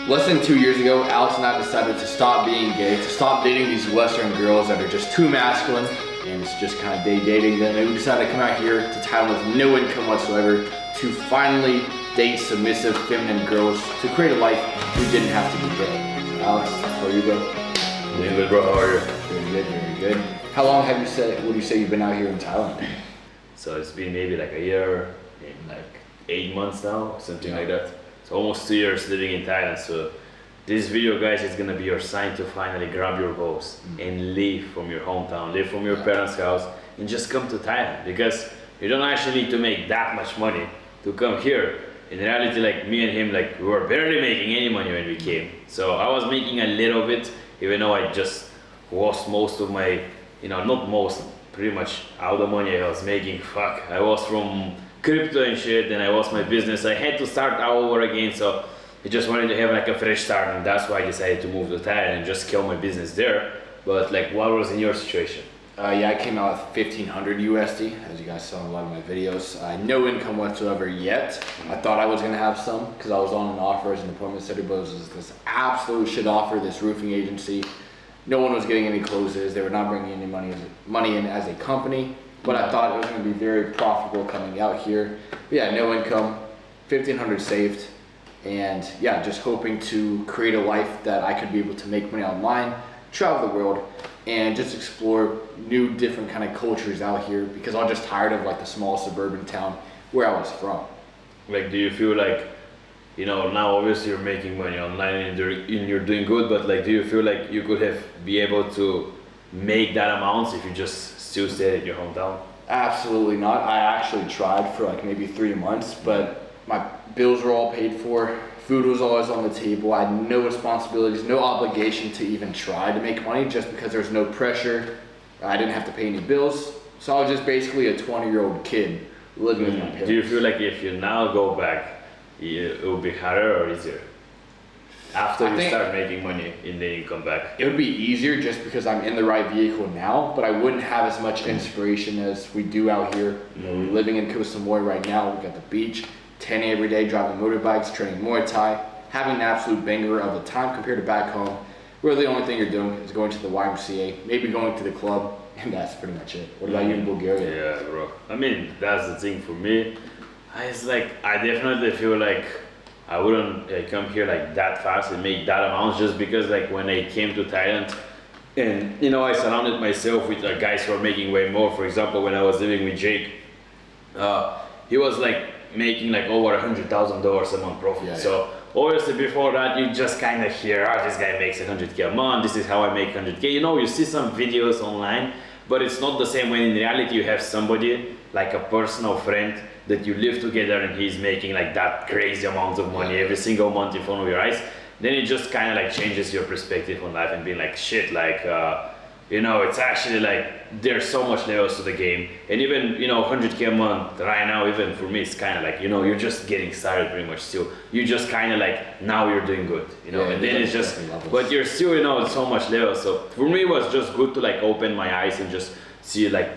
Less than 2 years ago, Alex and I decided to stop being gay, to stop dating these Western girls that are just too masculine, and it's just kind of dating them. And we decided to come out here to Thailand with no income whatsoever to finally date submissive, feminine girls to create a life we didn't have to be gay. Alex, how are you, bro? Doing good, bro. How are you? Very good, very good. How long have you said? Would you say you've been out here in Thailand? So it's been maybe like a year and like 8 months now, something like that. So almost 2 years living in Thailand. So this video, guys, is gonna be your sign to finally grab your balls and leave from your hometown, leave from your parents' house, and just come to Thailand, because you don't actually need to make that much money to come here. In reality, like me and him, like we were barely making any money when we came. So I was making a little bit, even though I just lost most of my, not most, pretty much all the money I was making. Fuck, I was from crypto and shit, and I lost my business. I had to start all over again, so I just wanted to have like a fresh start, and that's why I decided to move to Thailand and just scale my business there. But like, what was in your situation? Yeah, I came out with 1,500 USD, as you guys saw in a lot of my videos. No income whatsoever yet. I thought I was gonna have some because I was on an offer as an appointment setter, but it was this absolute shit offer, this roofing agency. No one was getting any closes. They were not bringing any money in as a company, but I thought it was gonna be very profitable coming out here. But yeah, no income, 1,500 saved, and yeah, just hoping to create a life that I could be able to make money online, travel the world, and just explore new different kind of cultures out here, because I'm just tired of like the small suburban town where I was from. Like, do you feel like, now obviously you're making money online and you're doing good, but like, do you feel like you could have be able to make that amount if you just still stayed at your hometown? Absolutely not. I actually tried for like maybe 3 months, but my bills were all paid for. Food was always on the table. I had no responsibilities, no obligation to even try to make money, just because there's no pressure. I didn't have to pay any bills. So I was just basically a 20-year-old kid living with my parents. Do you feel like if you now go back, it will be harder or easier? After you start making money and then you come back? It would be easier just because I'm in the right vehicle now, but I wouldn't have as much inspiration as we do out here. We're living in Koh Samui right now. We've got the beach, 10 every day, driving motorbikes, training Muay Thai, having an absolute banger of a time compared to back home, where the only thing you're doing is going to the YMCA, maybe going to the club, and that's pretty much it. What about you in Bulgaria? Yeah, bro. I mean, that's the thing for me. It's like, I definitely feel like I wouldn't come here like that fast and make that amount, just because like when I came to Thailand and I surrounded myself with guys who are making way more. For example, when I was living with Jake, he was like making like over $100,000 a month profit. Yeah, so obviously before that you just kind of hear, this guy makes 100K a month, this is how I make 100K. You see some videos online, but it's not the same when in reality you have somebody like a personal friend that you live together and he's making like that crazy amount of money every single month in front of your eyes. Then it just kind of like changes your perspective on life and being like, shit, like it's actually like there's so much levels to the game. And even 100K a month right now, even for me, it's kind of like you're just getting started pretty much still. You just kind of like, now you're doing good, and then it's just, but you're still so much levels. So for me it was just good to like open my eyes and just see like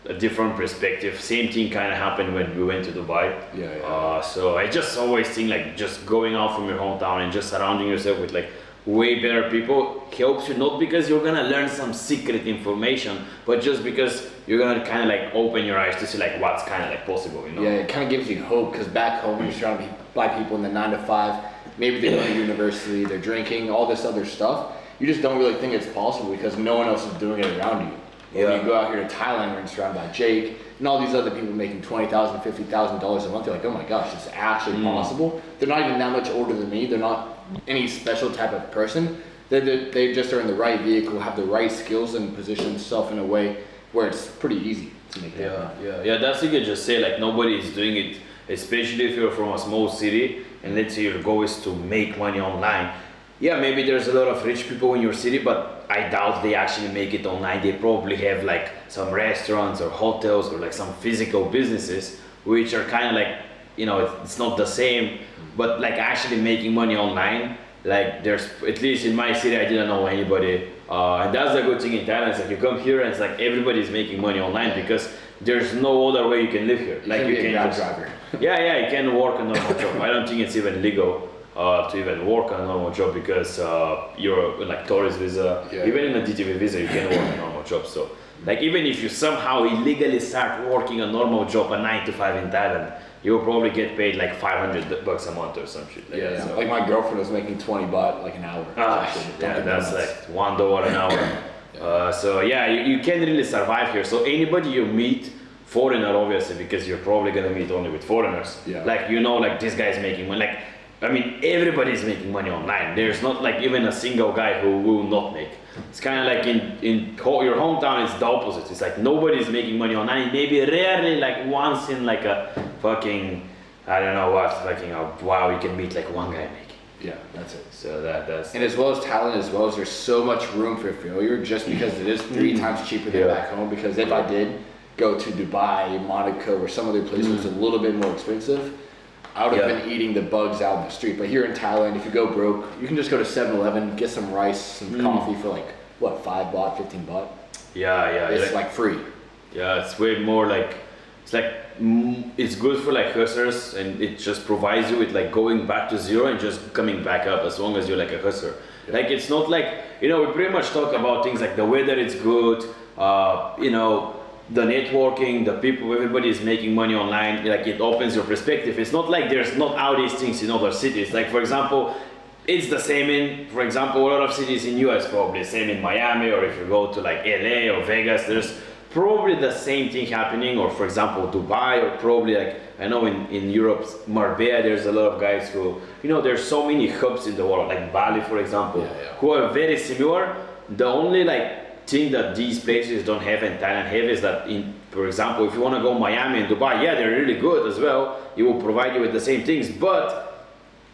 a different perspective. Same thing kind of happened when we went to Dubai. So I just always think like just going out from your hometown and just surrounding yourself with like way better people helps you, not because you're gonna learn some secret information, but just because you're gonna kind of like open your eyes to see like what's kind of like possible, Yeah, it kind of gives you hope, because back home you're surrounded by people in the 9 to 5, maybe they go to university, they're drinking, all this other stuff. You just don't really think it's possible because no one else is doing it around you. When you go out here to Thailand, you're surrounded by Jake and all these other people making $20,000, $50,000 a month. You're like, oh my gosh, it's actually possible. They're not even that much older than me. They're not any special type of person. They just are in the right vehicle, have the right skills, and position themselves in a way where it's pretty easy to make that. Yeah. That's what you just say. Like nobody is doing it, especially if you're from a small city and let's say your goal is to make money online. Yeah, maybe there's a lot of rich people in your city, but I doubt they actually make it online. They probably have like some restaurants or hotels or like some physical businesses, which are kind of like, it's not the same, but like actually making money online, like there's, at least in my city, I didn't know anybody. And that's a good thing in Thailand. It's like you come here and it's like everybody's making money online because there's no other way you can live here. Like you can just driver. Yeah, you can work a normal job. I don't think it's even legal. to even work on a normal job because you're like tourist visa, Yeah. even in a DTV visa you can work a normal job. So like even if you somehow illegally start working a normal job, a 9 to 5 in Thailand, you'll probably get paid like $500 a month or some shit. Like Yeah, that. yeah. So, like my girlfriend was making 20 baht like an hour. yeah, that's like $1 an hour. So yeah, you can't really survive here. So anybody you meet, foreigner obviously, because you're probably gonna meet only with foreigners. Yeah. Like you know, like this guy's making money. Like I mean, everybody's making money online. There's not like even a single guy who will not make. It's kind of like your hometown, it's the opposite. It's like nobody's making money online. Maybe rarely, like once in like a fucking, I don't know what, fucking, wow, you can meet like one guy making. Yeah, that's it. So that's. And as well as Thailand, as well as there's so much room for failure, just because it is 3 times cheaper than Yeah. back home. Because if I did go to Dubai, Monaco, or some other place that's a little bit more expensive, I would have been eating the bugs out in the street. But here in Thailand, if you go broke, you can just go to 7-Eleven, get some rice, some coffee for like, what, 5 baht, 15 baht? Yeah. It's like free. Yeah, it's way more like, it's like, it's good for like hustlers and it just provides you with like going back to zero and just coming back up as long as you're like a hustler. Yeah. Like it's not like, you know, we pretty much talk about things like the weather is good, you know, the networking, the people, everybody is making money online, like it opens your perspective. It's not like there's not all these things in other cities. Like for example, it's the same in, for example, a lot of cities in US probably, same in Miami, or if you go to like LA or Vegas, there's probably the same thing happening, or for example, Dubai, or probably like, I know in Europe, Marbella, there's a lot of guys who, you know, there's so many hubs in the world, like Bali, for example, who are very similar. The only like thing that these places don't have and Thailand have is that in, for example, if you want to go Miami and Dubai, yeah, they're really good as well. It will provide you with the same things, but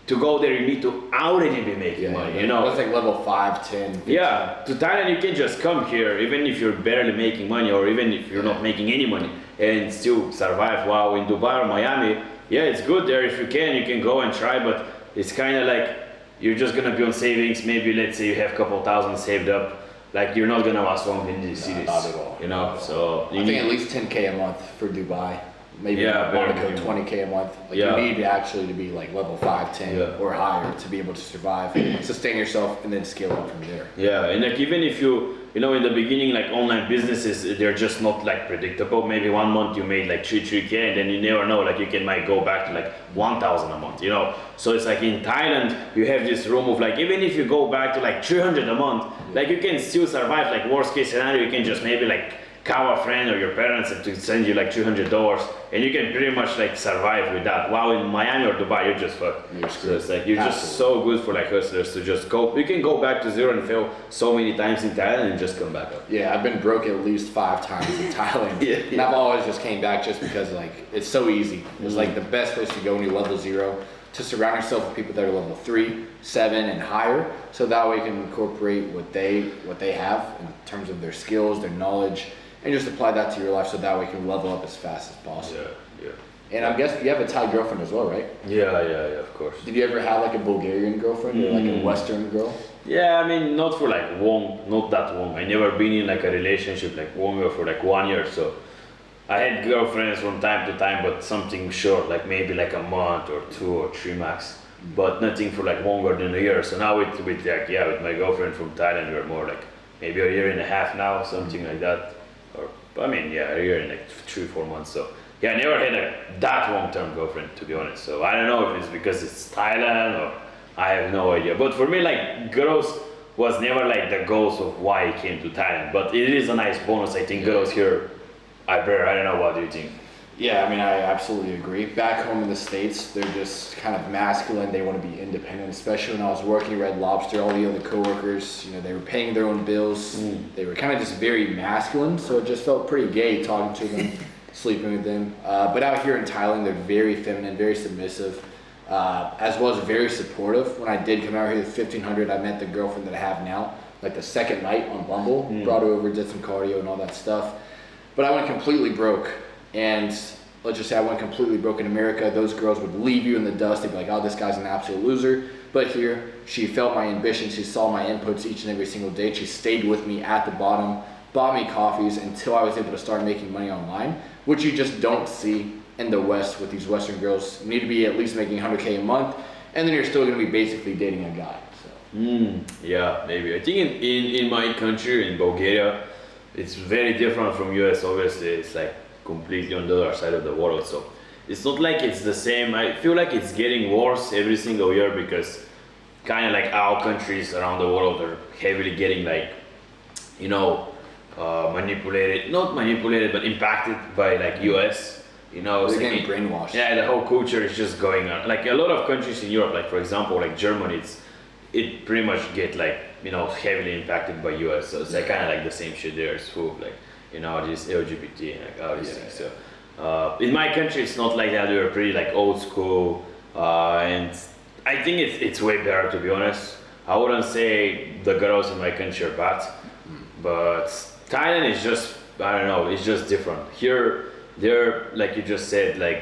to go there, you need to already be making money, you know? That's like level 5, 10, 15. Yeah, to Thailand, you can just come here, even if you're barely making money or even if you're not making any money and still survive. Wow, in Dubai or Miami, yeah, it's good there. If you can go and try, but it's kind of like you're just gonna be on savings. Maybe let's say you have a couple thousand saved up. Like you're not gonna last long in these cities, not at all. you know. So I think at least 10K a month for Dubai. Maybe bare Monaco, minimum. 20K a month. Like Yeah. you need actually to be like level 5, 10 Yeah. or higher to be able to survive, sustain yourself, and then scale up from there. Yeah, and like even if you know, in the beginning, like online businesses, they're just not like predictable. Maybe 1 month you made like 3K, and then you never know, like you can might go back to like 1,000 a month, you know. So it's like in Thailand, you have this room of like, even if you go back to like 300 a month, like you can still survive. Like worst case scenario, you can just maybe like call a friend or your parents to send you like $300, and you can pretty much like survive with that. While in Miami or Dubai, you're just fucked. You're So screwed. it's like you're just Absolutely. so good for like hustlers to just go. You can go back to zero and fail so many times in Thailand and just come back up. Yeah, I've been broke at least 5 times in Thailand. Yeah. And I've always just came back just because like it's so easy. It's like the best place to go when you're level 0, to surround yourself with people that are level 3, 7 and higher. So that way you can incorporate what they have in terms of their skills, their knowledge, and just apply that to your life so that way you can level up as fast as possible. Yeah. And I'm guessing you have a Thai girlfriend as well, right? Yeah, of course. Did you ever have like a Bulgarian girlfriend or like a Western girl? Yeah, I mean, not for like long, not that long. I never been in like a relationship like longer for like 1 year. So I had girlfriends from time to time, but something short, like maybe like a month or 2 or 3 max. But nothing for like longer than a year. So now with like with my girlfriend from Thailand, we're more like maybe a year and a half now, something like that. Or I mean, yeah, a year and like 3-4 months. So yeah, I never had that long-term girlfriend, to be honest. So I don't know if it's because it's Thailand or I have no idea. But for me, like girls was never like the goals of why I came to Thailand. But it is a nice bonus. I think girls here are better. I don't know. What do you think? Yeah, I mean, I absolutely agree. Back home in the States, they're just kind of masculine. They want to be independent, especially when I was working at Red Lobster, all the other coworkers, you know, they were paying their own bills. They were kind of just very masculine, so it just felt pretty gay talking to them, sleeping with them. But out here in Thailand, they're very feminine, very submissive, as well as very supportive. When I did come out here at 1500, I met the girlfriend that I have now, like the second night on Bumble, brought her over, did some cardio and all that stuff. But I went completely broke. And let's just say I went completely broke in America. Those girls would leave you in the dust. They'd be like, oh, this guy's an absolute loser. But here, she felt my ambition. She saw my inputs each and every single day. She stayed with me at the bottom, bought me coffees until I was able to start making money online, which you just don't see in the West with these Western girls. You need to be at least making 100K a month. and then you're still gonna be basically dating a guy. So. Yeah, maybe. I think in my country, in Bulgaria, it's very different from US. Obviously, it's like completely on the other side of the world. So it's not like it's the same. I feel like it's getting worse every single year because kind of like our countries around the world are heavily getting like, you know, manipulated, not manipulated, but impacted by like US. You know, They're it's getting brainwashed. Yeah, the whole culture is just going on. Like a lot of countries in Europe, like for example, like Germany, it pretty much get like, you know, heavily impacted by US. So it's like kind of like the same shit there as well, like, you know, this LGBT and like all these things. So in my country, it's not like that. We were pretty like old school, and I think it's way better, to be honest. I wouldn't say the girls in my country are bad, but Thailand is just, I don't know, it's just different. Here, they're like you just said, like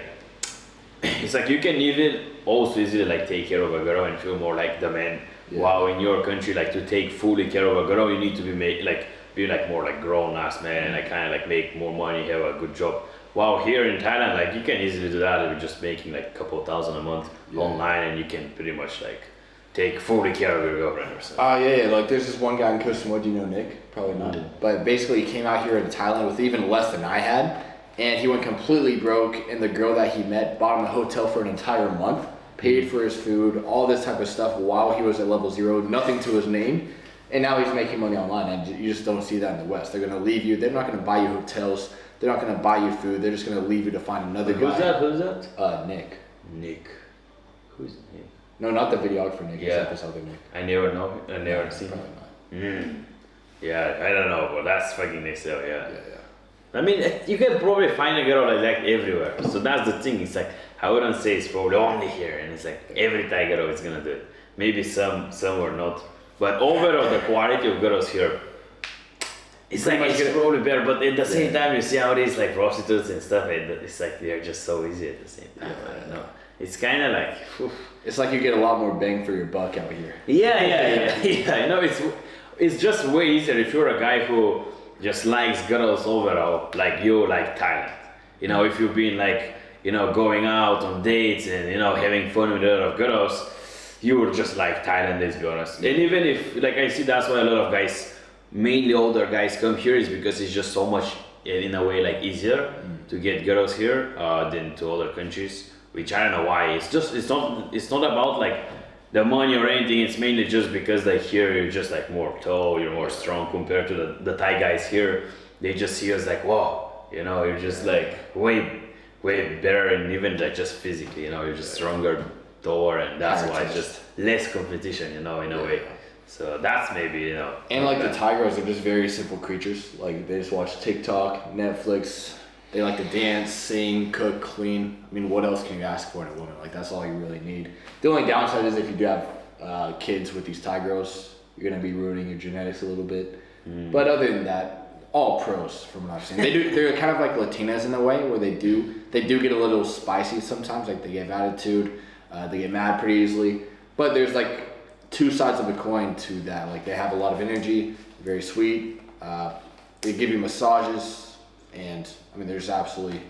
it's like you can even also easily like take care of a girl and feel more like the man. Yeah. While in your country, like to take fully care of a girl, you need to be like more like grown ass man and like kind of like make more money, have a good job. While here in Thailand, like you can easily do that if you're just making like a couple thousand a month online, and you can pretty much like take fully care of your girlfriend or something. Yeah. Like there's this one guy in Koh Samui. Do you know Nick? Probably not. But basically, he came out here in Thailand with even less than I had, and he went completely broke. And the girl that he met bought him a hotel for an entire month, paid for his food, all this type of stuff while he was at level 0, nothing to his name. And now he's making money online, and you just don't see that in the West. They're gonna leave you. They're not gonna buy you hotels. They're not gonna buy you food. They're just gonna leave you to find another guy. Who's that? Nick. Nick. Who's Nick? No, not the videographer Nick. Yeah. It's this other Nick. I never know. I never seen him. Probably not. Yeah, I don't know, but that's fucking next level, yeah. Yeah. I mean, you can probably find a girl like that everywhere. So that's the thing. It's like, I wouldn't say it's probably only here, and it's like every Thai girl is gonna do it. Maybe some or not, but overall the quality of girls here, it's like it's probably better. But at the same time, you see how these like prostitutes and stuff. It's like they're just so easy at the same time. I don't know. It's kind of like, whew. It's like you get a lot more bang for your buck out here. Yeah. You know, it's just way easier if you're a guy who just likes girls overall, like you like Thailand. You know, if you've been like, you know, going out on dates and, you know, having fun with a lot of girls, you would just like Thailand, let's be honest. And even if, like I see that's why a lot of guys, mainly older guys come here, is because it's just so much, in a way, like easier to get girls here than to other countries, which I don't know why. It's not about like the money or anything. It's mainly just because like here you're just like more tall, you're more strong compared to the Thai guys here. They just see us like, whoa, you know, you're just like way better, and even like just physically, you know, you're just stronger, taller, and that's why it's just less competition, you know, in a way. So that's maybe, you know. And like the Thai girls are just very simple creatures. Like they just watch TikTok, Netflix. They like to dance, sing, cook, clean. I mean, what else can you ask for in a woman? Like that's all you really need. The only downside is if you do have kids with these Thai girls, you're gonna be ruining your genetics a little bit. But other than that, all pros from what I've seen. They're kind of like Latinas in a way, where they do get a little spicy sometimes. Like they have attitude, they get mad pretty easily. But there's like two sides of the coin to that. Like they have a lot of energy, very sweet. They give you massages, and I mean there's absolutely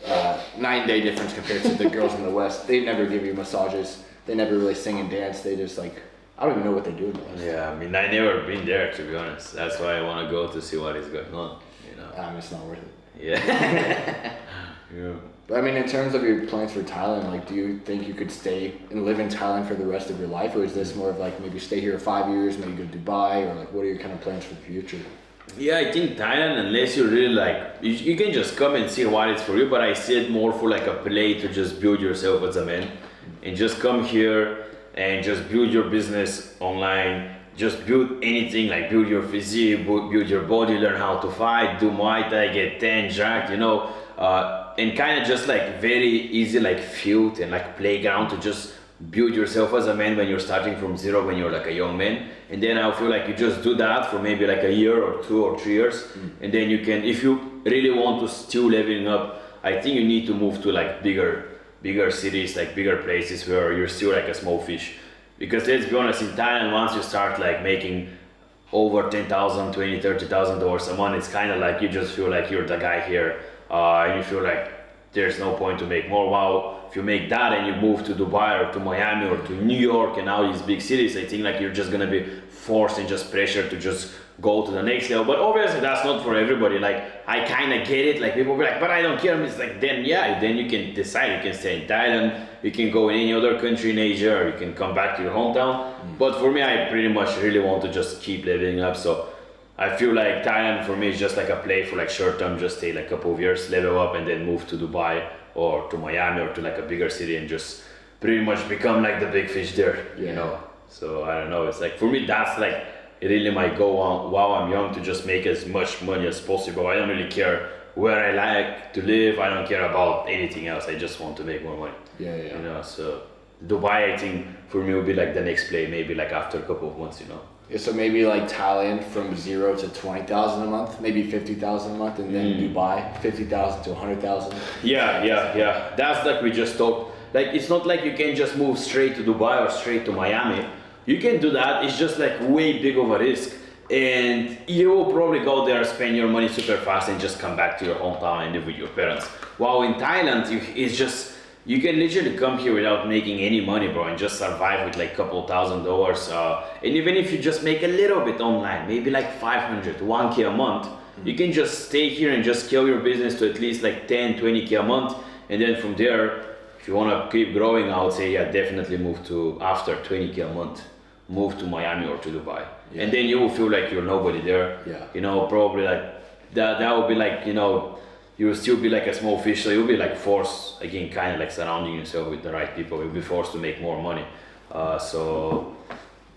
9-day difference compared to the girls in the West. They never give you massages. They never really sing and dance. They just like, I don't even know what they do in the West. Yeah, I mean, I never been there, to be honest. That's why I want to go to see what is going on, you know. It's not worth it. Yeah. Yeah. But I mean, in terms of your plans for Thailand, like, do you think you could stay and live in Thailand for the rest of your life, or is this more of like maybe stay here 5 years, maybe go to Dubai, or like what are your kind of plans for the future? Yeah, I think Thailand, unless you really like, you can just come and see what it's for you, but I see it more for like a play to just build yourself as a man, and just come here and just build your business online, just build anything, like build your physique, build your body, learn how to fight, do Muay Thai, get tan, jacked, you know, and kind of just like very easy like field and like playground to just build yourself as a man when you're starting from zero, when you're like a young man. And then I feel like you just do that for maybe like a year or 2 or 3 years, and then you can, if you really want to still leveling up, I think you need to move to like bigger cities, like bigger places where you're still like a small fish. Because let's be honest, in Thailand, once you start like making over 10,000, 20, 30,000 dollars a month, it's kind of like you just feel like you're the guy here, and you feel like there's no point to make more. Wow, if you make that and you move to Dubai or to Miami or to New York and all these big cities, I think like you're just gonna be forced and just pressure to just go to the next level. But obviously that's not for everybody. Like I kind of get it. Like people be like, but I don't care. It's like then then you can decide. You can stay in Thailand. You can go in any other country in Asia, or you can come back to your hometown. But for me, I pretty much really want to just keep leveling up. So I feel like Thailand for me is just like a play for like short term. Just stay like a couple of years, level up, and then move to Dubai or to Miami or to like a bigger city and just pretty much become like the big fish there. You know. So I don't know. It's like for me, that's like really my goal while I'm young, to just make as much money as possible. I don't really care where I like to live. I don't care about anything else. I just want to make more money. You know, so Dubai, I think for me would be like the next play, maybe like after a couple of months, you know. Yeah, so maybe like Thailand from 0 to 20,000 a month, maybe 50,000 a month, and then Dubai 50,000 to 100,000. Yeah. That's like we just talked. Like it's not like you can just move straight to Dubai or straight to Miami. You can do that. It's just like way big of a risk, and you will probably go there, spend your money super fast, and just come back to your hometown and live with your parents. While in Thailand, it's just you can literally come here without making any money, bro, and just survive with like couple $1,000. And even if you just make a little bit online, maybe like 500, 1K a month, you can just stay here and just scale your business to at least like 10, 20K a month, and then from there, if you want to keep growing, I would say definitely move to after 20K a month. Move to Miami or to Dubai, and then you will feel like you're nobody there. You know, probably like that would be like, you know, you will still be like a small fish, so you'll be like forced again, kind of like surrounding yourself with the right people. You'll be forced to make more money. So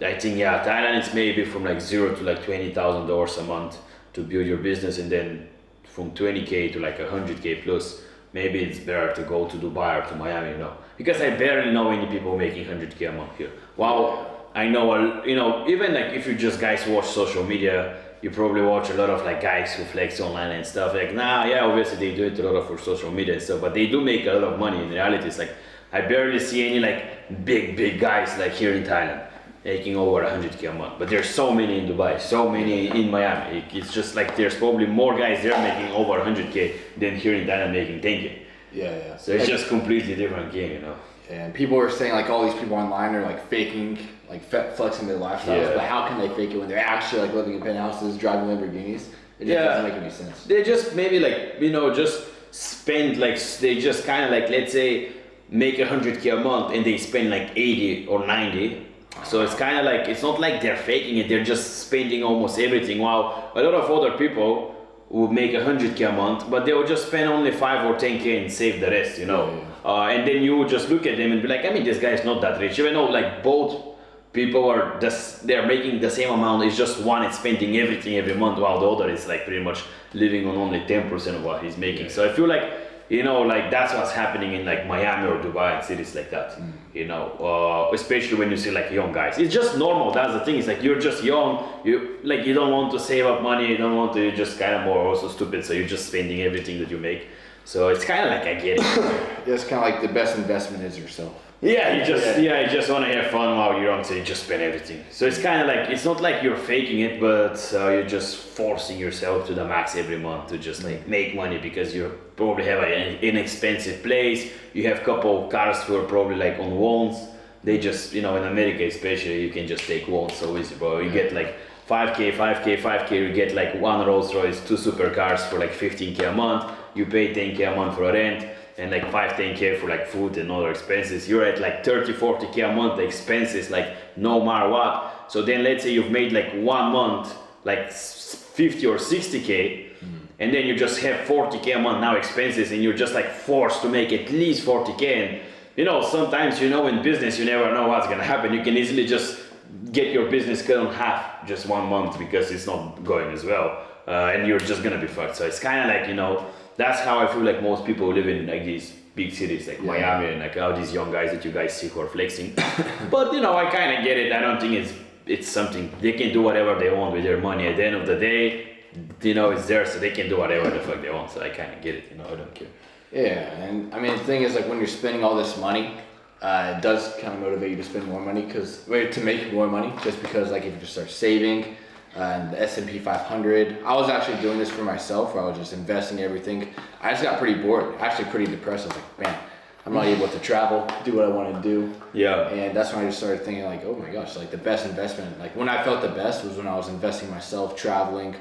I think Thailand is maybe from like 0 to like $20,000 a month to build your business, and then from 20K to like 100K plus. Maybe it's better to go to Dubai or to Miami, you know, because I barely know any people making 100K a month here. Wow. I know, you know, even like if you just guys watch social media, you probably watch a lot of like guys who flex online and stuff. Like, obviously they do it a lot of for social media and stuff, but they do make a lot of money. In reality, it's like I barely see any like big guys like here in Thailand making over 100K a month. But there's so many in Dubai, so many in Miami. It's just like there's probably more guys there making over 100K than here in Thailand making 10K. So it's just completely different game, you know. And people are saying like all these people online are like faking, like flexing their lifestyles, but how can they fake it when they're actually like living in penthouses, driving Lamborghinis? It just doesn't make any sense. They just maybe like, you know, just spend like, they just kind of like, let's say make 100K a month and they spend like 80 or 90. So it's kind of like, it's not like they're faking it, they're just spending almost everything, while a lot of other people would make 100K a month, but they will just spend only 5 or 10K and save the rest, you know. And then you would just look at them and be like, I mean, this guy is not that rich, even though like both people are just, they're making the same amount. It's just one is spending everything every month, while the other is like pretty much living on only 10% of what he's making. So I feel like, you know, like that's what's happening in like Miami or Dubai and cities like that, you know, especially when you see like young guys. It's just normal. That's the thing. It's like you're just young. You don't want to save up money. You don't want to. You're just kind of more also stupid. So you're just spending everything that you make. So it's kind of like I get it. It's kind of like the best investment is yourself. You just want to have fun while you're young, so you just spend everything. So it's kind of like, it's not like you're faking it, but you're just forcing yourself to the max every month to just like make money, because you probably have an inexpensive place. You have couple cars who are probably like on loans. They just, you know, in America especially, you can just take loans so easy, bro. You get like 5K, you get like one Rolls Royce, 2 supercars for like 15K a month. You pay 10K a month for rent, and like 5-10K for like food and other expenses. You're at like 30-40K a month expenses, like no matter what. So then let's say you've made like 1 month like 50 or 60K, and then you just have 40K a month now expenses, and you're just like forced to make at least 40K. And you know, sometimes, you know, in business you never know what's gonna happen. You can easily just get your business cut in half just 1 month because it's not going as well, and you're just gonna be fucked. So it's kind of like, you know, that's how I feel like most people live in like these big cities like Miami and like all these young guys that you guys see who are flexing. But you know, I kind of get it. I don't think it's something, they can do whatever they want with their money. At the end of the day, you know, it's theirs, so they can do whatever the fuck they want. So I kind of get it, you know, I don't care. Yeah, and I mean, the thing is, like, when you're spending all this money, it does kind of motivate you to spend more money, to make more money, just because, like, if you just start saving, and the S&P 500, I was actually doing this for myself, where I was just investing everything. I just got pretty bored, actually pretty depressed. I was like, man, I'm not able to travel, do what I want to do. Yeah. And that's when I just started thinking like, oh my gosh, like the best investment, like when I felt the best was when I was investing myself, traveling,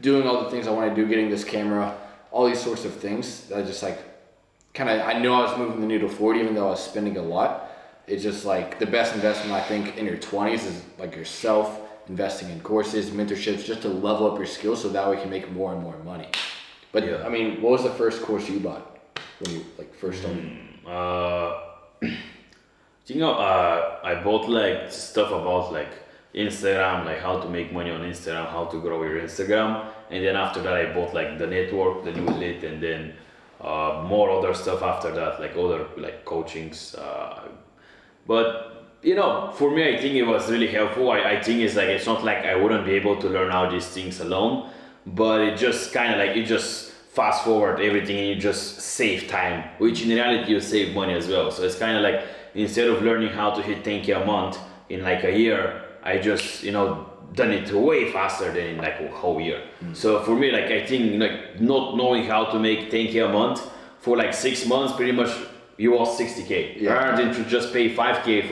doing all the things I want to do, getting this camera, all these sorts of things that I just like I knew I was moving the needle forward even though I was spending a lot. It's just like the best investment I think in your 20s is like yourself, investing in courses, mentorships, just to level up your skills so that way you can make more and more money. But Yeah. I mean, what was the first course you bought when you like first started? I bought like stuff about like Instagram, like how to make money on Instagram, how to grow your Instagram, and then after that I bought like the network, the new lit, and then more other stuff after that, like other like coachings. But for me, I think it was really helpful. I think it's like it's not like I wouldn't be able to learn all these things alone, but it just kind of like you just fast forward everything and you just save time, which in reality you save money as well. So it's kind of like instead of learning how to hit 10K a month in like a year, I just done it way faster than in like a whole year. So for me, like I think like not knowing how to make 10K a month for like 6 months, pretty much you lost 60K. Yeah. Rather than to just pay 5K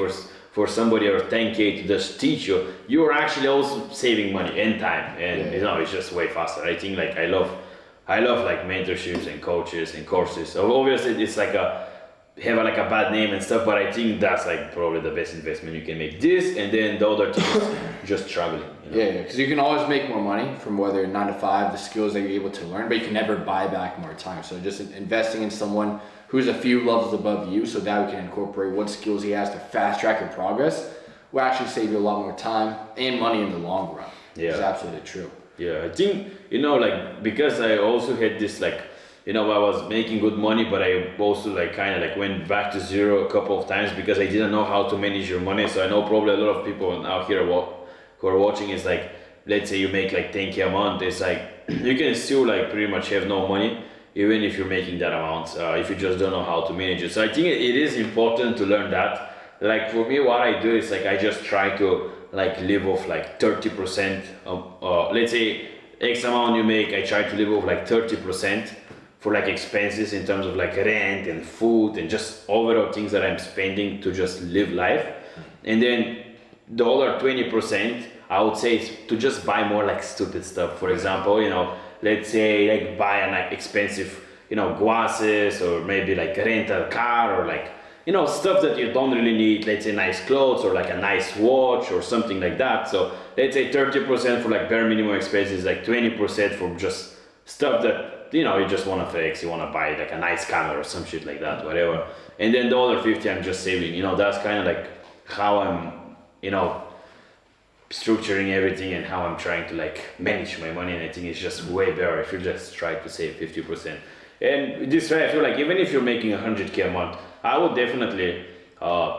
for somebody or 10K to just teach you, you're actually also saving money and time, and it's just way faster. I think like I love like mentorships and coaches and courses. So obviously it's like have like a bad name and stuff, but I think that's like probably the best investment you can make. This and then the other thing is just traveling. Yeah, because you can always make more money from whether 9 to 5, the skills that you're able to learn, but you can never buy back more time. So just investing in someone who's a few levels above you so that we can incorporate what skills he has to fast track your progress will actually save you a lot more time and money in the long run. Yeah. It's absolutely true. Yeah, I think, like, because I also had this, like, I was making good money, but I also, like, kind of, like, went back to zero a couple of times because I didn't know how to manage your money. So I know probably a lot of people out here who are watching is, like, let's say you make, like, 10K a month. It's, like, you can still, like, pretty much have no money, even if you're making that amount, if you just don't know how to manage it. So I think it is important to learn that. Like, for me, what I do is, like, I just try to, like, live off like 30% of, let's say X amount you make, I try to live off like 30% for like expenses in terms of like rent and food and just overall things that I'm spending to just live life. And then the other 20%, I would say is to just buy more like stupid stuff. For example, let's say like buy an like expensive, glasses, or maybe like rent a car, or like, stuff that you don't really need, let's say nice clothes or like a nice watch or something like that. So let's say 30% for like bare minimum expenses, like 20% for just stuff that, you just want to fix, you want to buy like a nice camera or some shit like that, whatever. And then the other 50 I'm just saving, that's kind of like how I'm, structuring everything and how I'm trying to like manage my money. And I think it's just way better if you just try to save 50%. And this way I feel like even if you're making 100K a month, I would definitely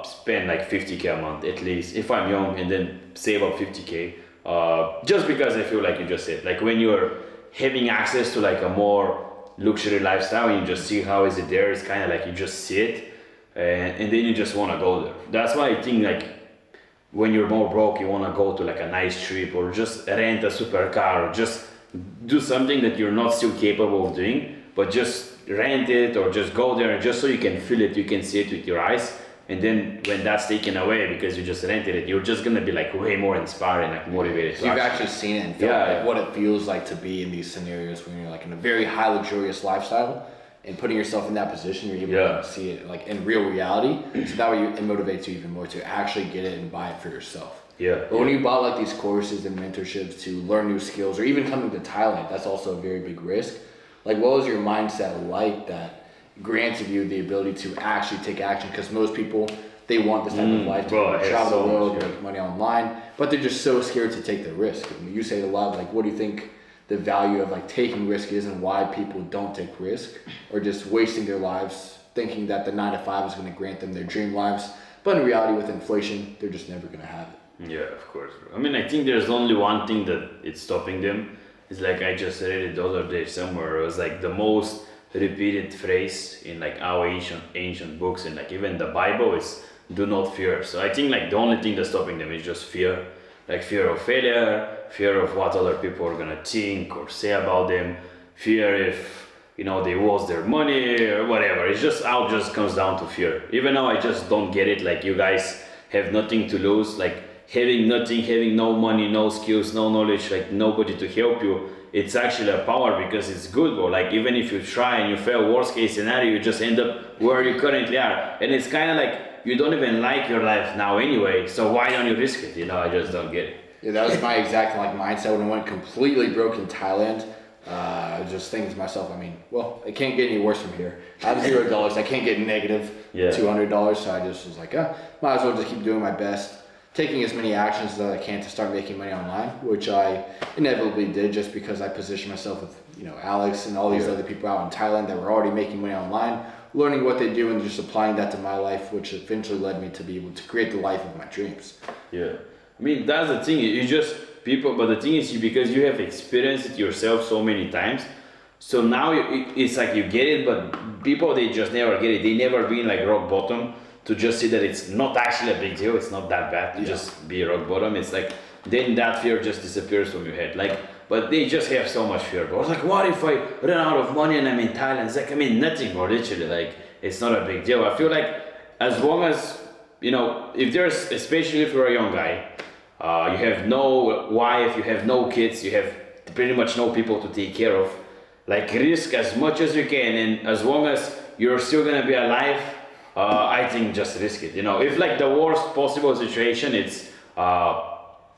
spend like 50K a month at least if I'm young, and then save up 50K. Just because I feel like you just said, like when you're having access to like a more luxury lifestyle and you just see how is it there, it's kind of like you just see it and then you just want to go there. That's why I think like when you're more broke, you want to go to like a nice trip or just rent a supercar or just do something that you're not still capable of doing, but just rent it or just go there just so you can feel it, you can see it with your eyes. And then when that's taken away because you just rented it, you're just gonna be like way more inspired and like motivated. So you've actually seen it and felt like what it feels like to be in these scenarios when you're like in a very high luxurious lifestyle and putting yourself in that position, you're able to see it like in real reality. So that way it motivates you even more to actually get it and buy it for yourself. Yeah. But when you bought like these courses and mentorships to learn new skills or even coming to Thailand, that's also a very big risk. Like what was your mindset like that granted you the ability to actually take action? Because most people, they want this type of life to travel the world, make money online, but they're just so scared to take the risk. I mean, you say it a lot, like what do you think the value of like taking risk is and why people don't take risk or just wasting their lives thinking that the 9 to 5 is going to grant them their dream lives, but in reality with inflation, they're just never going to have it. Yeah, of course. I mean, I think there's only one thing that it's stopping them. It's like I just read it the other day somewhere. It was like the most repeated phrase in like our ancient books and like even the Bible is do not fear. So I think like the only thing that's stopping them is just fear, like fear of failure, fear of what other people are gonna think or say about them, fear if they lost their money or whatever. It's just how it just comes down to fear. Even though I just don't get it, like you guys have nothing to lose, like having nothing, having no money, no skills, no knowledge, like nobody to help you, it's actually a power because it's good, bro. Like even if you try and you fail, worst case scenario, you just end up where you currently are. And it's kind of like you don't even like your life now anyway, so why don't you risk it? I just don't get it. Yeah, that was my exact mindset when I went completely broke in Thailand. I was just thinking to myself, well, it can't get any worse from here. I have $0. I can't get negative $200, so I just was like, might as well just keep doing my best, taking as many actions as I can to start making money online, which I inevitably did just because I positioned myself with, Alex and all these other people out in Thailand that were already making money online, learning what they do and just applying that to my life, which eventually led me to be able to create the life of my dreams. Yeah. That's the thing. You just but the thing is, because you have experienced it yourself so many times, so now it's like you get it, but people, they just never get it. They never been like rock bottom to just see that it's not actually a big deal. It's not that bad to just be rock bottom. It's like, then that fear just disappears from your head. Like, but they just have so much fear, bro. Like, what if I run out of money and I'm in Thailand? It's like, nothing, bro, literally. Like, it's not a big deal. I feel like as long as, if there's, especially if you're a young guy, you have no wife, you have no kids, you have pretty much no people to take care of. Like, risk as much as you can, and as long as you're still gonna be alive, I think just risk it. If like the worst possible situation, it's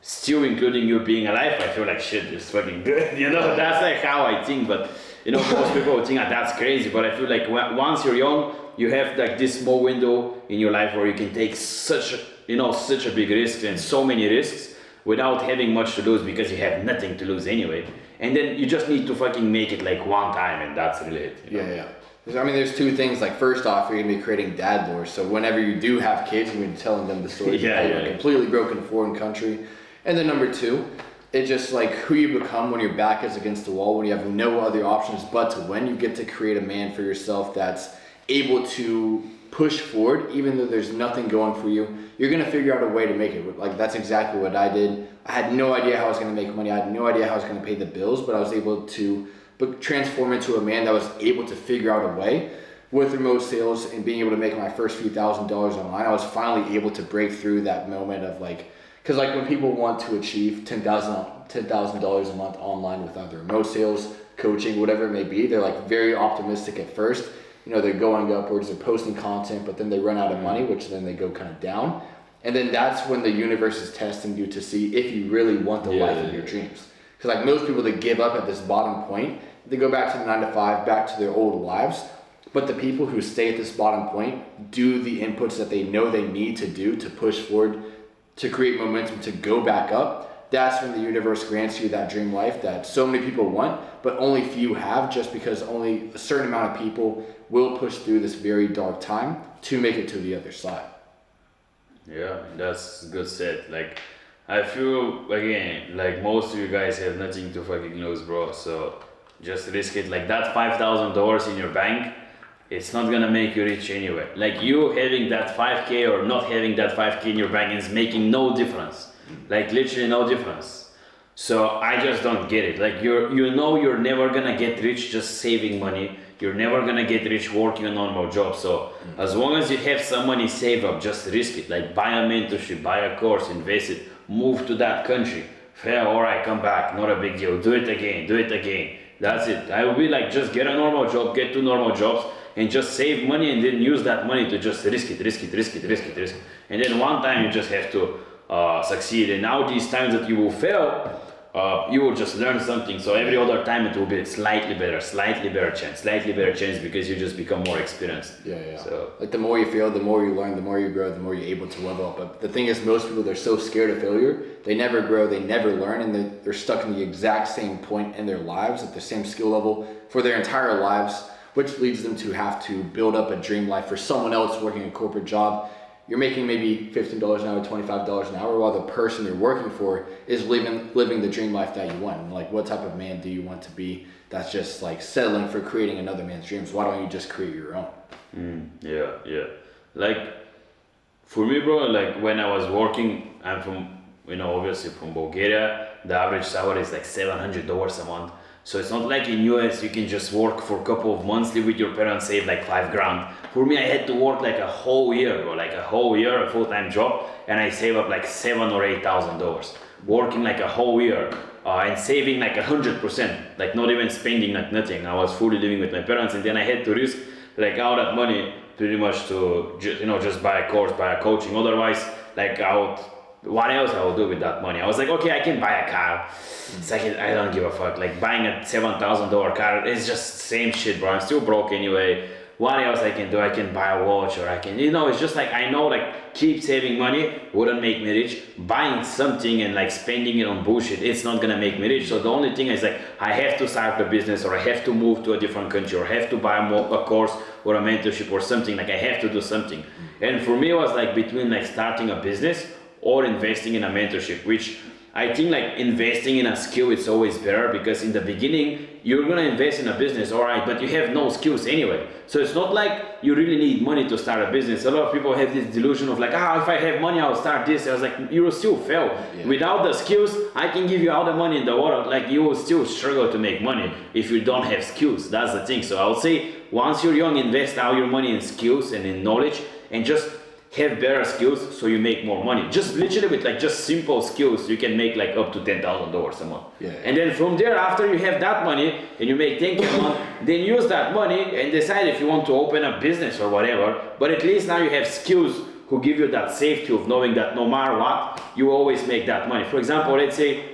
still including you being alive, I feel like shit is fucking good. That's like how I think. But most people think that's crazy. But I feel like once you're young, you have like this small window in your life where you can take such a big risk and so many risks without having much to lose because you have nothing to lose anyway. And then you just need to fucking make it like one time, and that's really it. Yeah. There's two things. Like, first off, you're gonna be creating dad lore. So whenever you do have kids, you're gonna be telling them the story. You're completely broken in a foreign country. And then number two, it's just like who you become when your back is against the wall, when you have no other options but to win. You get to create a man for yourself that's able to push forward, even though there's nothing going for you. You're gonna figure out a way to make it. Like, that's exactly what I did. I had no idea how I was gonna make money. I had no idea how I was gonna pay the bills, but I was able to transform into a man that was able to figure out a way with remote sales and being able to make my first few $1,000s online. I was finally able to break through that moment of like, because like when people want to achieve $10,000 a month online with either remote sales, coaching, whatever it may be, they're like very optimistic at first. They're going upwards, they're posting content, but then they run out of money, which then they go kind of down. And then that's when the universe is testing you to see if you really want the life of your dreams. Because like most people that give up at this bottom point, they go back to the 9 to 5, back to their old lives. But the people who stay at this bottom point do the inputs that they know they need to do to push forward, to create momentum, to go back up. That's when the universe grants you that dream life that so many people want, but only few have, just because only a certain amount of people will push through this very dark time to make it to the other side. Yeah, that's good said. Like, I feel, again, like most of you guys have nothing to fucking lose, bro. So just risk it. Like, that $5,000 in your bank, it's not gonna make you rich anyway. Like, you having that 5K or not having that 5K in your bank is making no difference. Like, literally no difference. So I just don't get it. Like, you're never gonna get rich just saving money. You're never gonna get rich working a normal job. So as long as you have some money saved up, just risk it. Like, buy a mentorship, buy a course, invest it, move to that country. Fail, alright, come back, not a big deal. Do it again. That's it. I will be like, just get a normal job, get 2 normal jobs, and just save money and then use that money to just risk it. And then one time you just have to succeed. And now these times that you will fail, you will just learn something. So every other time it will be slightly better chance because you just become more experienced. Yeah. So like, the more you fail, the more you learn, the more you grow, the more you're able to level up. But the thing is, most people, they're so scared of failure, they never grow, they never learn, and they're stuck in the exact same point in their lives at the same skill level for their entire lives, which leads them to have to build up a dream life for someone else working a corporate job. You're making maybe $15 an hour, $25 an hour, while the person you're working for is living the dream life that you want. And like, what type of man do you want to be that's just like settling for creating another man's dreams? Why don't you just create your own? Yeah. Like, for me, bro, like when I was working, I'm from, obviously from Bulgaria. The average salary is like $700 a month. So it's not like in US you can just work for a couple of months, live with your parents, save like 5 grand. For me, I had to work like a whole year, bro, like a whole year, a full-time job, and I save up like $7,000 or $8,000, working like a whole year and saving like 100%, like not even spending like nothing. I was fully living with my parents, and then I had to risk like all that money pretty much to just buy a course, buy a coaching. Otherwise, like what else I would do with that money? I was like, okay, I can buy a car. It's like, I don't give a fuck. Like buying a $7,000 car is just same shit, bro. I'm still broke anyway. What else I can do? I can buy a watch, or I can, it's just like, I know like keep saving money wouldn't make me rich. Buying something and like spending it on bullshit, it's not gonna make me rich. So the only thing is like, I have to start a business, or I have to move to a different country, or I have to buy a course or a mentorship or something. Like I have to do something. And for me, it was like between like starting a business or investing in a mentorship, which I think like investing in a skill is always better, because in the beginning you're gonna invest in a business, alright, but you have no skills anyway. So it's not like you really need money to start a business. A lot of people have this delusion of like, if I have money, I'll start this. I was like, you will still fail. Yeah. Without the skills, I can give you all the money in the world. Like you will still struggle to make money if you don't have skills. That's the thing. So I would say once you're young, invest all your money in skills and in knowledge, and just have better skills so you make more money. Just literally with like just simple skills, you can make like up to $10,000 a month. Yeah. And then from there, after you have that money and you make 10K a month, then use that money and decide if you want to open a business or whatever. But at least now you have skills who give you that safety of knowing that no matter what, you always make that money. For example, let's say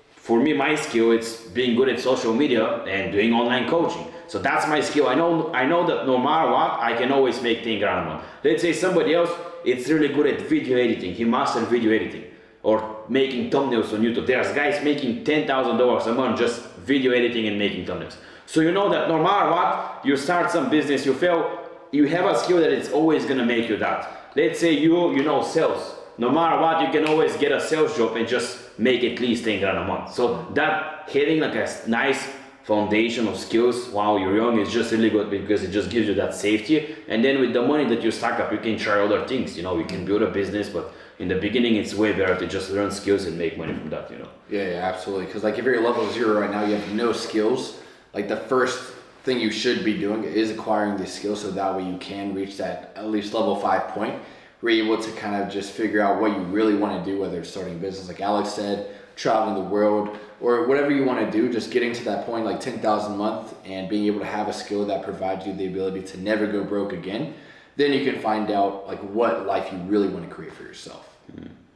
for me, my skill, it's being good at social media and doing online coaching. So that's my skill. I know that no matter what, I can always make 10 grand a month. Let's say somebody else, it's really good at video editing. He mastered video editing or making thumbnails on YouTube. There's guys making $10,000 a month just video editing and making thumbnails. So you know that no matter what, you start some business, you fail, you have a skill that it's always gonna make you that. Let's say you know sales. No matter what, you can always get a sales job and just make at least 10 grand a month. So that having like a nice foundation of skills while you're young is just really good, because it just gives you that safety. And then with the money that you stack up, you can try other things. You can build a business, but in the beginning it's way better to just learn skills and make money from that. Yeah, absolutely. Because like if you're level 0 right now, you have no skills. Like the first thing you should be doing is acquiring these skills, so that way you can reach that at least level 5 point where you're able to kind of just figure out what you really want to do, whether it's starting a business like Alex said, traveling the world, or whatever you want to do. Just getting to that point like 10,000 a month and being able to have a skill that provides you the ability to never go broke again, then you can find out like what life you really want to create for yourself.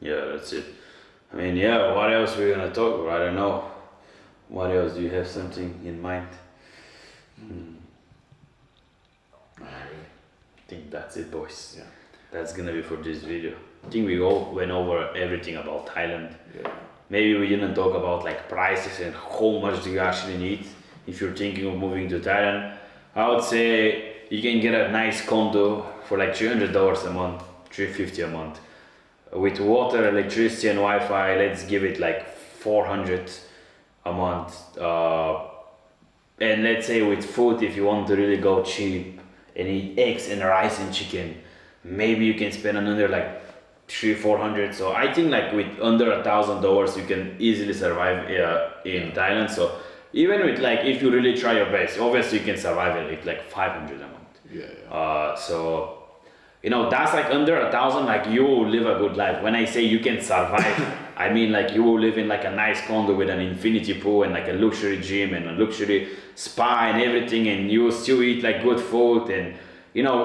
Yeah, that's it. I mean, yeah, what else we're gonna talk about? I don't know. What else? Do you have something in mind? Not really. I think that's it, boys. Yeah. That's gonna be for this video. I think we all went over everything about Thailand. Yeah. Maybe we didn't talk about like prices and how much do you actually need if you're thinking of moving to Thailand. I would say you can get a nice condo for like $300 a month, $350 a month. With water, electricity and Wi-Fi, let's give it like $400 a month. And let's say with food, if you want to really go cheap and eat eggs and rice and chicken, maybe you can spend another like $300-400. So I think like with under $1,000 you can easily survive in Thailand. So even with like, if you really try your best, obviously you can survive it with like $500 a month. Yeah. So that's like under $1,000, like you will live a good life. When I say you can survive, I mean like you will live in like a nice condo with an infinity pool and like a luxury gym and a luxury spa and everything, and you will still eat like good food, and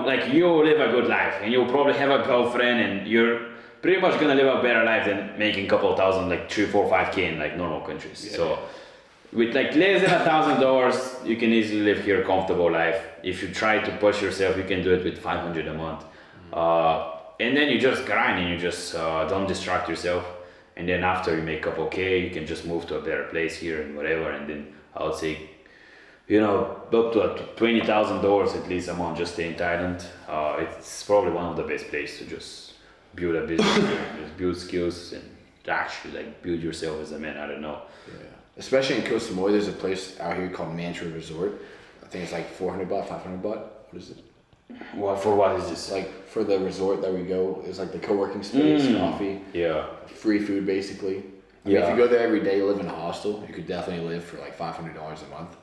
like you will live a good life, and you'll probably have a girlfriend, and you're pretty much gonna live a better life than making a couple thousand, like 3, 4, 5K in like normal countries. Yeah. So with like less than $1,000, you can easily live here a comfortable life. If you try to push yourself, you can do it with $500 a month. And then you just grind and you just don't distract yourself. And then after you make a couple K, you can just move to a better place here and whatever. And then I would say, up to $20,000 at least a month just stay in Thailand. It's probably one of the best places to just build a business here, just build skills and actually like build yourself as a man. I don't know. Yeah. Especially in Koh Samui, there's a place out here called Mantra Resort. I think it's like $400, $500. What is it? What is this? Like for the resort that we go, it's like the co-working space, coffee, yeah, free food basically. I mean, if you go there every day, live in a hostel, you could definitely live for like $500 a month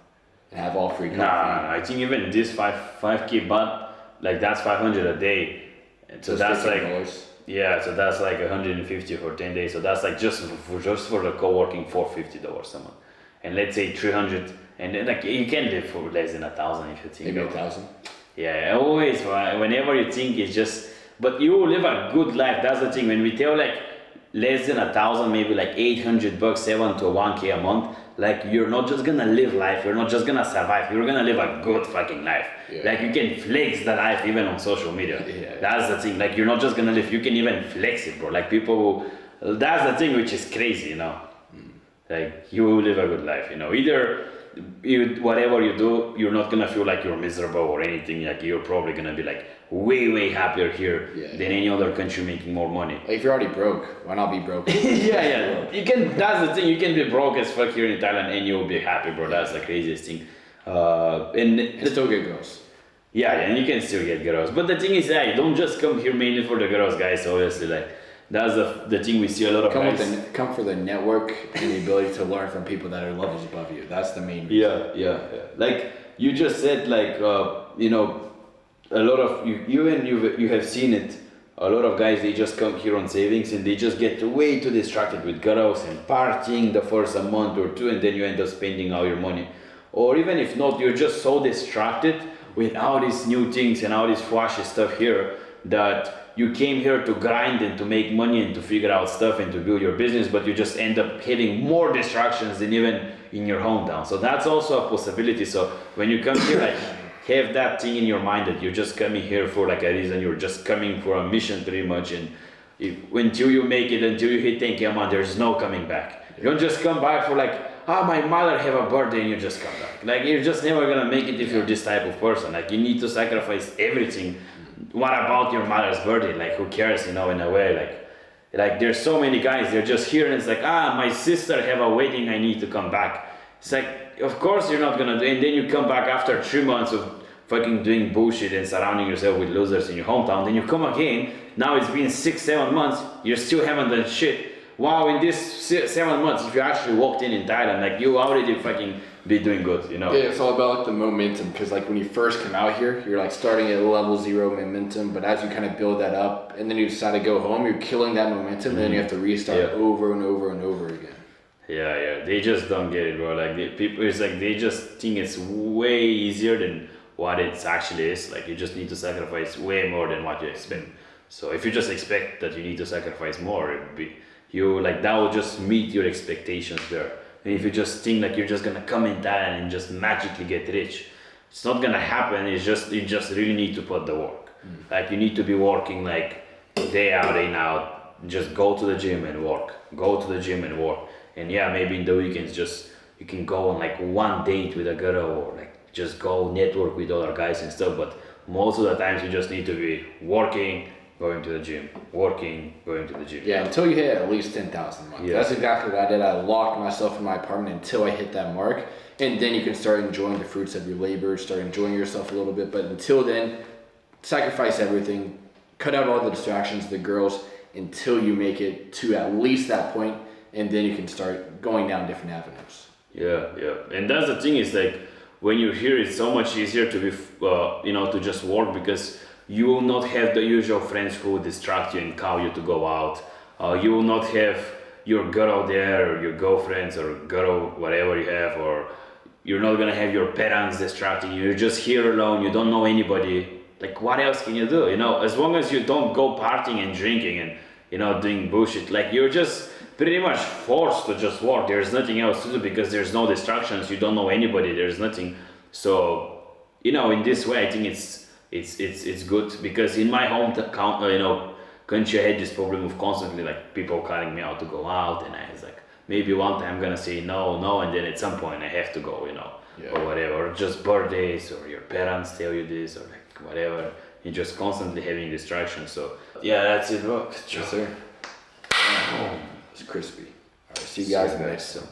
and have all free coffee. Nah, I think even this 5K baht, like that's 500 a day. And so that's like, $15. yeah, so that's like 150 for 10 days. So that's like just for the co-working $450 a month. And let's say 300, and then like you can live for less than 1,000 if you think. Maybe about it. 1,000. Yeah, always, whenever you think it's just, but you live a good life. That's the thing. When we tell like less than 1,000, maybe like $800, 7 to 1K a month, like you're not just gonna live life. You're not just gonna survive. You're gonna live a good fucking life. Yeah. Like you can flex the life even on social media. Yeah. That's the thing. Like you're not just gonna live. You can even flex it, bro. Like people, that's the thing which is crazy, you know. Like you live a good life, you know. Either whatever you do, you're not gonna feel like you're miserable or anything. Like you're probably gonna be like way happier here than any other country making more money. Like if you're already broke, why not be broke? yeah. You can. That's the thing. You can be broke as fuck here in Thailand and you'll be happy, bro. That's the craziest thing. And still get girls. Yeah, and you can still get girls. But the thing is, you don't just come here mainly for the girls, guys. Obviously, like that's the thing we see a lot of guys. Come for the network and the ability to learn from people that are levels above you. That's the main reason. Yeah. Like you just said, like you know, a lot of you have seen it. A lot of guys, they just come here on savings and they just get way too distracted with girls and partying the first a month or two, and then you end up spending all your money. Or even if not, you're just so distracted with all these new things and all this flashy stuff here that you came here to grind and to make money and to figure out stuff and to build your business, but you just end up having more distractions than even in your hometown. So that's also a possibility. So when you come here, like have that thing in your mind that you're just coming here for like a reason, you're just coming for a mission pretty much, and until you make it, until you hit 10K a month, there's no coming back. You don't just come back for like, my mother have a birthday and you just come back. Like you're just never gonna make it if you're this type of person. Like you need to sacrifice everything. What about your mother's birthday? Like who cares, you know, in a way, like there's so many guys, they're just here and it's like, my sister have a wedding, I need to come back. It's like, of course you're not gonna do, and then you come back after 3 months of fucking doing bullshit and surrounding yourself with losers in your hometown, then you come again, now it's been 6-7 months, you still haven't done shit. Wow, in this 7 months, if you actually walked in Thailand, like you already fucking be doing good, you know? Yeah, it's all about like the momentum, because like when you first come out here, you're like starting at level 0 momentum, but as you kind of build that up and then you decide to go home, you're killing that momentum, and then you have to restart over and over and over again. Yeah, they just don't get it, bro. Like people, it's like they just think it's way easier than what it actually is. Like you just need to sacrifice way more than what you expect. So if you just expect that you need to sacrifice more, it would be that will just meet your expectations there. And if you just think like you're just gonna come in Thailand and just magically get rich, it's not gonna happen. You just really need to put the work. Like you need to be working like day out, day out. Just go to the gym and work. Go to the gym and work. And yeah, maybe in the weekends you can go on like one date with a girl or like just go network with other guys and stuff. But most of the times you just need to be working, going to the gym, working, going to the gym. Yeah, until you hit at least 10,000 a month. Yeah. That's exactly what I did. I locked myself in my apartment until I hit that mark. And then you can start enjoying the fruits of your labor, start enjoying yourself a little bit. But until then, sacrifice everything, cut out all the distractions, the girls, until you make it to at least that point, and then you can start going down different avenues. Yeah. And that's the thing is like, when you're here, it's so much easier to be, to just work, because you will not have the usual friends who distract you and call you to go out. You will not have your girl there or your girlfriends or girl, whatever you have, or you're not gonna have your parents distracting you. You're just here alone, you don't know anybody. Like what else can you do? You know, as long as you don't go partying and drinking and, doing bullshit, like you're just pretty much forced to just work. There's nothing else to do because there's no distractions. You don't know anybody. There's nothing. So, in this way, I think it's good, because in my hometown, country, I had this problem of constantly like people calling me out to go out, and I was like, maybe one time I'm gonna say no, and then at some point I have to go, or whatever, or just birthdays, or your parents tell you this, or like whatever. You're just constantly having distractions. So yeah, that's it, bro. Yes, sir. It's crispy. All right, see you guys in the next one.